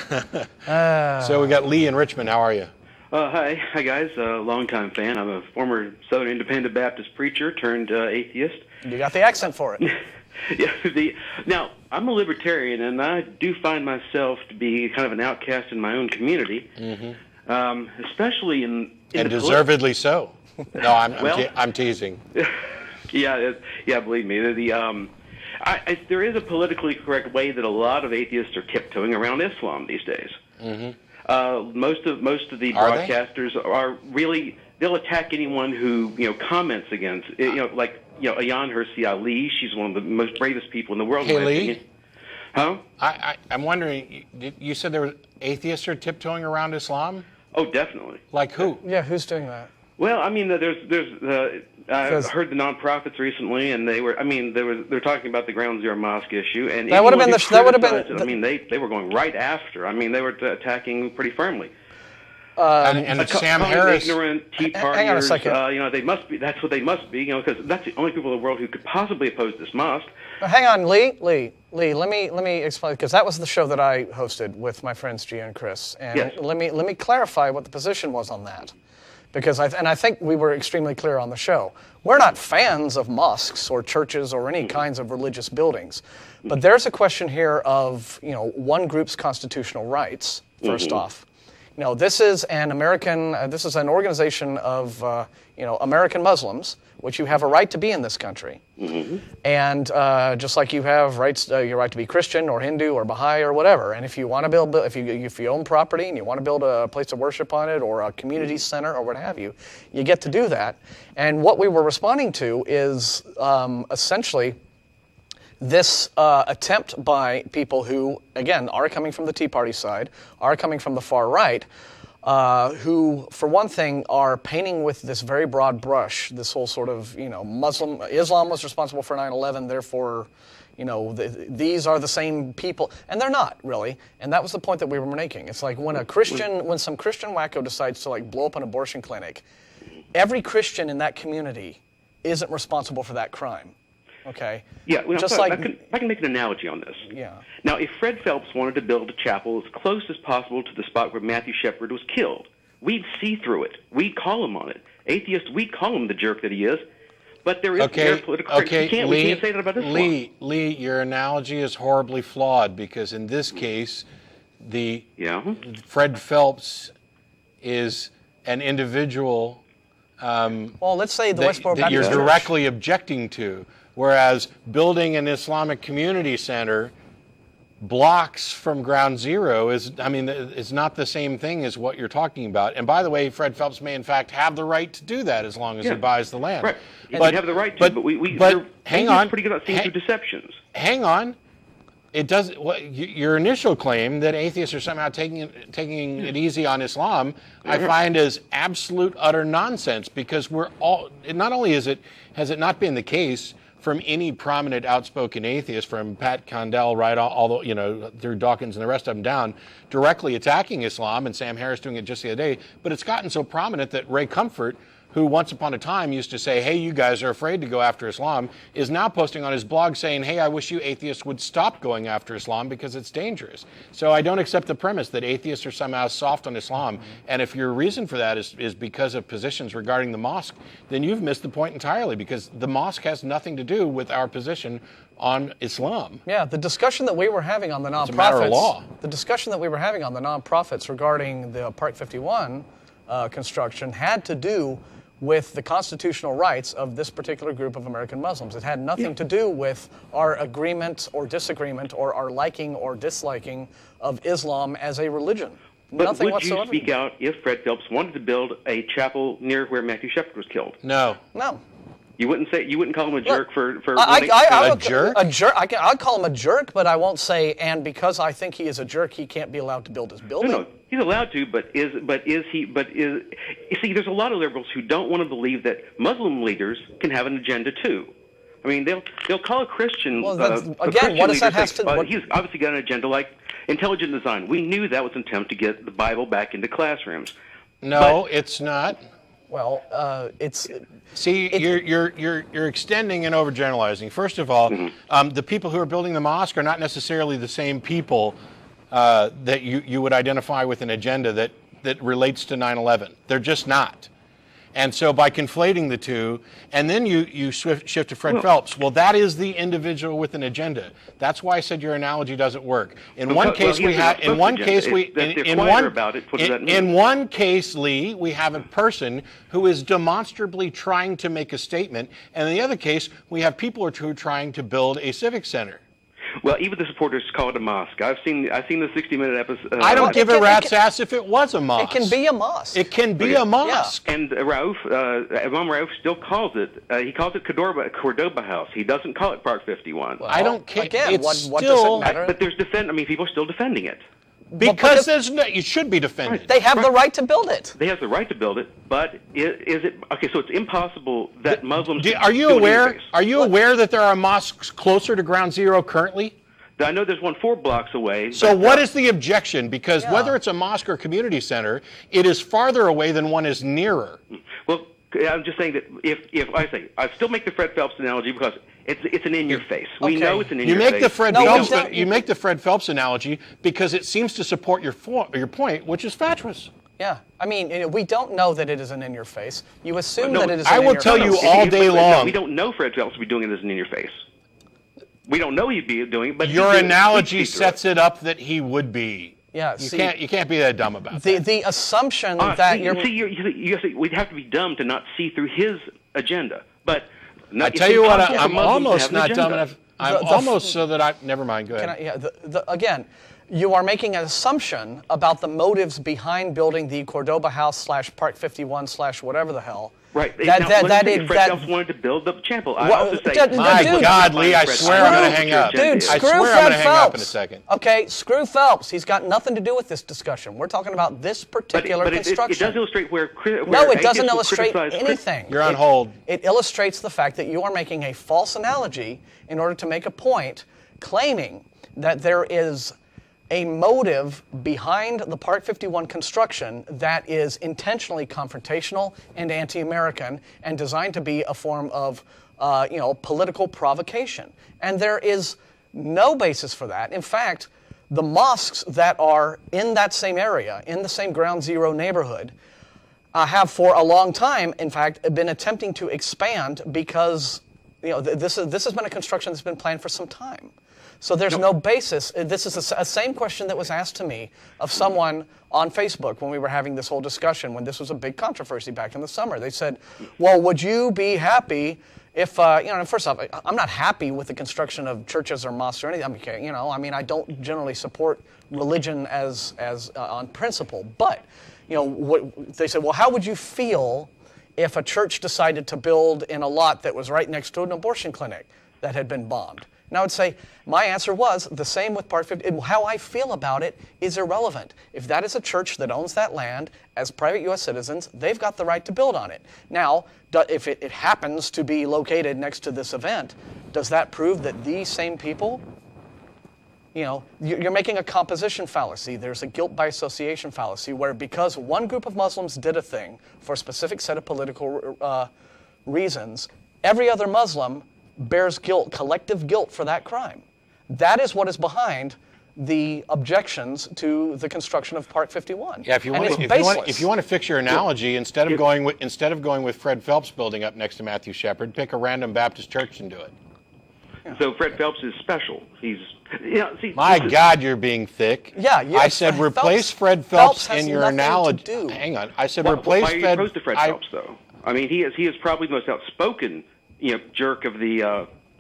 So we got Lee in Richmond. How are you? Hi guys. Longtime fan. I'm a former Southern Independent Baptist preacher turned atheist. You got the accent for it. Yeah. Now, I'm a libertarian, and I do find myself to be kind of an outcast in my own community, especially in and deservedly so. No, I'm teasing. Yeah, believe me. There is a politically correct way that a lot of atheists are tiptoeing around Islam these days. Most of the broadcasters are really, they'll attack anyone who comments against like Ayan Hirsi Ali. She's one of the most bravest people in the world. Hey, Lee? Huh? I'm wondering. You said there were atheists are tiptoeing around Islam? Oh, definitely. Like who? Yeah, who's doing that? Well, I mean, I heard the non-profits recently, and they're talking about the Ground Zero Mosque issue, and that would have been I mean, they were going right after. I mean, they were attacking pretty firmly. And Sam Harris. Ignorant Tea Partiers. Hang on a second. They must be. That's what they must be. Because that's the only people in the world who could possibly oppose this mosque. Hang on, Lee. Let me explain, because that was the show that I hosted with my friends Gia and Chris, and yes. let me clarify what the position was on that, because I think we were extremely clear on the show. We're not fans of mosques or churches or any kinds of religious buildings, but there's a question here of one group's constitutional rights. First off. This is an organization of, American Muslims, which you have a right to be in this country. And just like you have your right to be Christian or Hindu or Baha'i or whatever. And if you want to build, if you own property and you want to build a place of worship on it or a community center or what have you, you get to do that. And what we were responding to is essentially this attempt by people who, again, are coming from the Tea Party side, are coming from the far right, who, for one thing, are painting with this very broad brush, this whole sort of, Islam was responsible for 9/11, therefore, these are the same people. And they're not, really. And that was the point that we were making. It's like when some Christian wacko decides to, blow up an abortion clinic, every Christian in that community isn't responsible for that crime. Okay. Yeah, I can make an analogy on this. Yeah. Now, if Fred Phelps wanted to build a chapel as close as possible to the spot where Matthew Shepard was killed, we'd see through it. We'd call him on it. Atheists, we'd call him the jerk that he is. But there is political. We can't say that about Islam. Lee, your analogy is horribly flawed because in this case, Fred Phelps is an individual. Well, let's say the Westboro that Baptist you're Church. directly objecting to. Whereas building an Islamic community center blocks from Ground Zero is not the same thing as what you're talking about. And by the way, Fred Phelps may in fact have the right to do that as long as he buys the land. Right. But have the right to, but hang on. Pretty good at seeing through deceptions. Hang on. It does. Your initial claim that atheists are somehow taking it easy on Islam, I find as absolute utter nonsense because we're all. Not only has it not been the case from any prominent outspoken atheist, from Pat Condell right all through Dawkins and the rest of them down, directly attacking Islam, and Sam Harris doing it just the other day. But it's gotten so prominent that Ray Comfort, who once upon a time used to say, hey, you guys are afraid to go after Islam, is now posting on his blog saying, hey, I wish you atheists would stop going after Islam because it's dangerous. So I don't accept the premise that atheists are somehow soft on Islam. And if your reason for that is because of positions regarding the mosque, then you've missed the point entirely because the mosque has nothing to do with our position on Islam. Yeah, the discussion that we were having on the nonprofits. It's a matter of law. The discussion that we were having on the nonprofits regarding the Park 51 construction had to do with the constitutional rights of this particular group of American Muslims. It had nothing to do with our agreement or disagreement or our liking or disliking of Islam as a religion. But nothing would whatsoever. You speak out if Fred Phelps wanted to build a chapel near where Matthew Shepard was killed? No. You wouldn't call him a jerk for a jerk? A jerk. I'd call him a jerk, but I won't say. And because I think he is a jerk, he can't be allowed to build his building. No, he's allowed to. You see, there's a lot of liberals who don't want to believe that Muslim leaders can have an agenda too. I mean, they'll call a Christian. Well, Christian what does that have to? He's obviously got an agenda like intelligent design. We knew that was an attempt to get the Bible back into classrooms. No, it's not. Well, it's. See, you're extending and overgeneralizing. First of all, the people who are building the mosque are not necessarily the same people that you would identify with an agenda that relates to 9/11. They're just not. And so by conflating the two, and then you shift to Fred Phelps, well, that is the individual with an agenda. That's why I said your analogy doesn't work. In one case, Lee, we have a person who is demonstrably trying to make a statement, and in the other case, we have people who are trying to build a civic center. Well, even the supporters call it a mosque. I've seen the 60-minute episode. I don't give a rat's ass if it was a mosque. It can be a mosque. It can be a mosque. Yeah. And Imam Rauf still calls it. He calls it Cordoba House. He doesn't call it Park 51. Well, I don't care. Again, what does it matter? But there's people are still defending it. Because you should be defended. Right. They have the right to build it. They have the right to build it, but is it okay? So it's impossible that Muslims. Are you aware? Are you aware that there are mosques closer to Ground Zero currently? I know there's one 4 blocks away. So what is the objection? Because whether it's a mosque or community center, it is farther away than one is nearer. Well, I'm just saying that if I still make the Fred Phelps analogy because it's an in-your-face. We know it's an in-your-face. You make the Fred Phelps analogy because it seems to support your point, which is fatuous. Yeah, I mean, we don't know that it is an in-your-face. You assume that it is an in-your-face. I will tell you all day long. We don't know Fred Phelps would be doing it as an in-your-face. We don't know he'd be doing it, but your analogy sets it up that he would be. Yeah, you can't be that dumb about that. The assumption that we'd have to be dumb to not see through his agenda. But I tell you what, I'm almost not dumb enough. Never mind. Go ahead. Again, you are making an assumption about the motives behind building the Cordoba House / Park 51 / whatever the hell. Right. Fred Phelps wanted to build the chapel. God, Lee, I swear I'm going to hang up. Dude, screw Fred Phelps. I'm going to hang up in a second. Okay, screw Phelps. He's got nothing to do with this discussion. We're talking about this particular construction. It does illustrate where no, it doesn't illustrate anything. You're on hold. It illustrates the fact that you are making a false analogy in order to make a point, claiming that there is a motive behind the Park 51 construction that is intentionally confrontational and anti-American and designed to be a form of political provocation. And there is no basis for that. In fact, the mosques that are in that same area, in the same Ground Zero neighborhood, have for a long time, in fact, been attempting to expand because this has been a construction that's been planned for some time. So there's no basis. This is the same question that was asked to me of someone on Facebook when we were having this whole discussion, when this was a big controversy back in the summer. They said, well, would you be happy if, first off, I'm not happy with the construction of churches or mosques or anything. I don't generally support religion as on principle. But, they said, well, how would you feel if a church decided to build in a lot that was right next to an abortion clinic that had been bombed? And I would say, my answer was the same with Park 50. How I feel about it is irrelevant. If that is a church that owns that land as private U.S. citizens, they've got the right to build on it. Now, if it happens to be located next to this event, does that prove that these same people, you're making a composition fallacy. There's a guilt by association fallacy where because one group of Muslims did a thing for a specific set of political reasons, every other Muslim bears guilt, collective guilt for that crime. That is what is behind the objections to the construction of Park 51. Yeah, if you want to fix your analogy, instead of going with Fred Phelps building up next to Matthew Shepard, pick a random Baptist church and do it. Yeah. So Fred Phelps is special. He's My God, you're being thick. Yeah, I said replace Fred Phelps in your analogy. Hang on, I said replace Fred. Why are you opposed to Fred Phelps though? I mean, he is probably the most outspoken jerk of the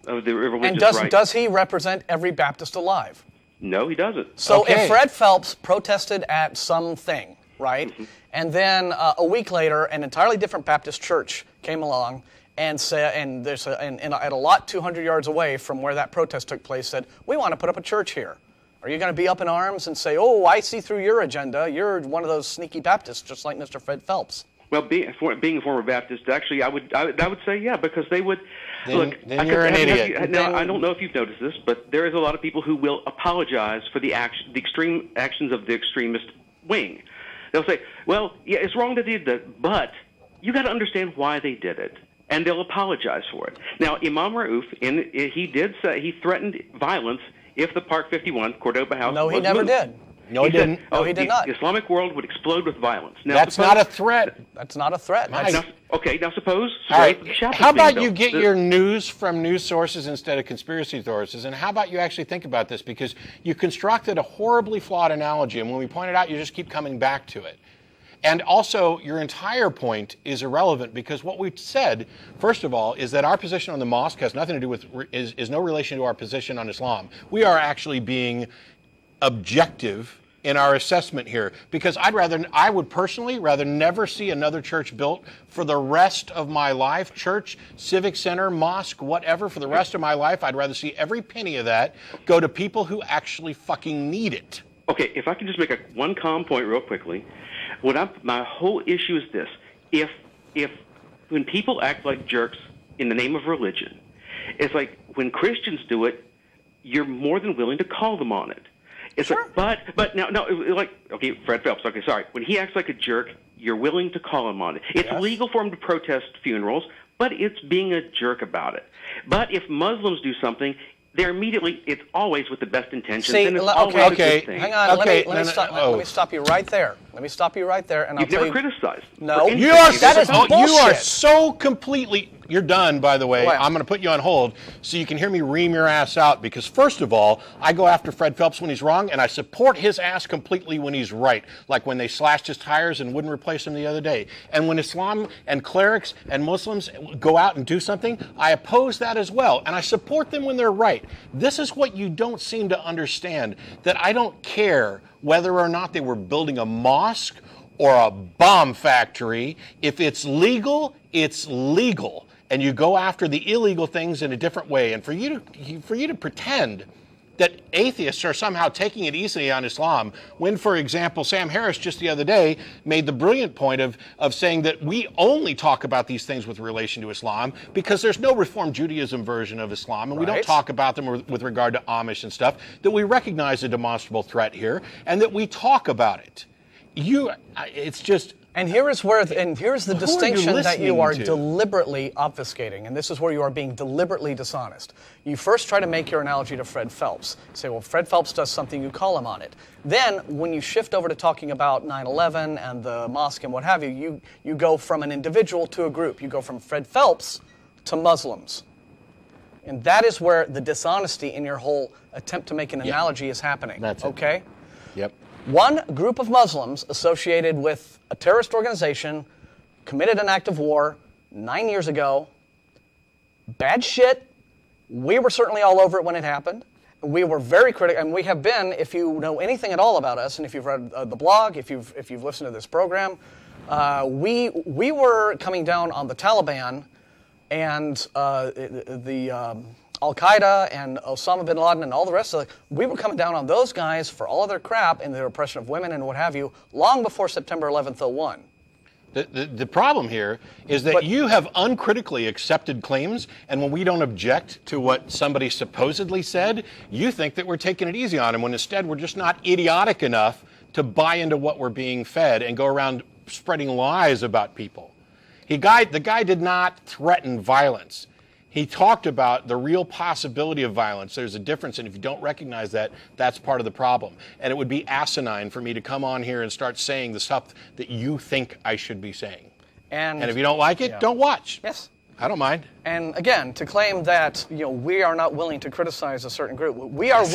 religious right. And does he represent every Baptist alive? No, he doesn't. So if Fred Phelps protested at something, right, and then a week later an entirely different Baptist church came along and said, and there's at a lot 200 yards away from where that protest took place, said, we want to put up a church here. Are you going to be up in arms and say, oh, I see through your agenda. You're one of those sneaky Baptists, just like Mr. Fred Phelps. Well, being a former Baptist, actually, I would say yeah, because they would look. Then you're an idiot. Now, I don't know if you've noticed this, but there is a lot of people who will apologize for the extreme actions of the extremist wing. They'll say, "Well, yeah, it's wrong that they did that, but you got to understand why they did it," and they'll apologize for it. Now, Imam Rauf, he did say he threatened violence if the Park 51 Cordoba house No, he was never moved. did. No, he didn't. No, he did not. The Islamic world would explode with violence. Now, That's not a threat. That's not a threat. Mike. That's, Now suppose. All right. the chapel's How about being you built. get your news from news sources instead of conspiracy sources? And how about you actually think about this? Because you constructed a horribly flawed analogy, and when we point it out, you just keep coming back to it. And also, your entire point is irrelevant because what we said, first of all, is that our position on the mosque has nothing to do with, is no relation to our position on Islam. We are actually being objective in our assessment here, because I would personally rather never see another church built for the rest of my life, church, civic center, mosque, whatever, for the rest of my life. I'd rather see every penny of that go to people who actually fucking need it. Okay, if I can just make one calm point real quickly. My whole issue is this. If when people act like jerks in the name of religion, it's like when Christians do it, you're more than willing to call them on it. It's sure. Like, but no, like, okay, Fred Phelps, okay, sorry. When he acts like a jerk, you're willing to call him on it. It's legal for him to protest funerals, but it's being a jerk about it. But if Muslims do something, it's always with the best intentions. See, and it's always a good thing. Hang on. Okay, Let me stop you right there. And You've never criticized. No, You are bullshit. you are so completely. You're done, by the way. What? I'm going to put you on hold so you can hear me ream your ass out because, first of all, I go after Fred Phelps when he's wrong, and I support his ass completely when he's right, like when they slashed his tires and wouldn't replace him the other day. And when Islam and clerics and Muslims go out and do something, I oppose that as well, and I support them when they're right. This is what you don't seem to understand, that I don't care whether or not they were building a mosque or a bomb factory. If it's legal, it's legal. And you go after the illegal things in a different way. And for you to pretend that atheists are somehow taking it easy on Islam, when, for example, Sam Harris just the other day made the brilliant point of saying that we only talk about these things with relation to Islam because there's no Reform Judaism version of Islam, and we don't talk about them with regard to Amish and stuff, that we recognize a demonstrable threat here, and that we talk about it. It's just... And here's the distinction that you are to? deliberately obfuscating, and this is where you are being deliberately dishonest. You first try to make your analogy to Fred Phelps. You say, well, Fred Phelps does something, you call him on it. Then, when you shift over to talking about 9/11 and the mosque and what have you, you go from an individual to a group. You go from Fred Phelps to Muslims. And that is where the dishonesty in your whole attempt to make an analogy is happening. That's it. Okay? Yep. One group of Muslims associated with a terrorist organization committed an act of war 9 years ago. Bad shit. We were certainly all over it when it happened. We were very critical, and we have been, if you know anything at all about us, and if you've read the blog, if you've listened to this program, we were coming down on the Taliban and the Al-Qaeda and Osama bin Laden and all the rest of it. We were coming down on those guys for all of their crap and their oppression of women and what have you, long before September 11th, 01. The problem here is that you have uncritically accepted claims, and when we don't object to what somebody supposedly said, you think that we're taking it easy on them, when instead we're just not idiotic enough to buy into what we're being fed and go around spreading lies about people. The guy did not threaten violence. He talked about the real possibility of violence. There's a difference, and if you don't recognize that, that's part of the problem. And it would be asinine for me to come on here and start saying the stuff that you think I should be saying. And if you don't like it, don't watch. Yes. I don't mind. And again, to claim that we are not willing to criticize a certain group, we are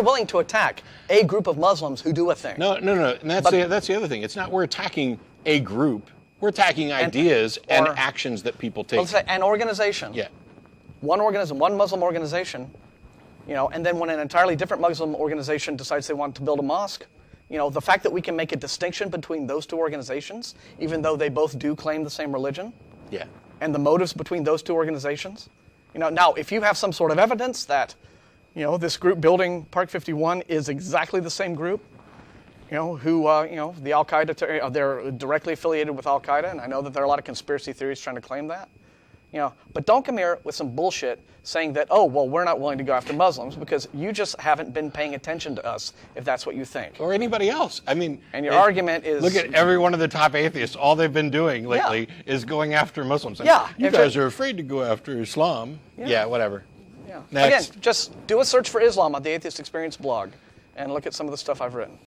willing to attack a group of Muslims who do a thing. No. And that's the other thing. It's not we're attacking a group. We're attacking ideas and actions that people take. Let's say an organization. Yeah. One Muslim organization, and then when an entirely different Muslim organization decides they want to build a mosque, the fact that we can make a distinction between those two organizations, even though they both do claim the same religion, and the motives between those two organizations, now if you have some sort of evidence that, this group building Park 51 is exactly the same group, the Al-Qaeda, they're directly affiliated with Al-Qaeda, and I know that there are a lot of conspiracy theories trying to claim that. But don't come here with some bullshit saying that, we're not willing to go after Muslims because you just haven't been paying attention to us, if that's what you think. Or anybody else. I mean, and your argument is... Look at every one of the top atheists. All they've been doing lately is going after Muslims. Yeah. You guys are afraid to go after Islam. Yeah, whatever. Yeah. Next. Again, just do a search for Islam on the Atheist Experience blog and look at some of the stuff I've written.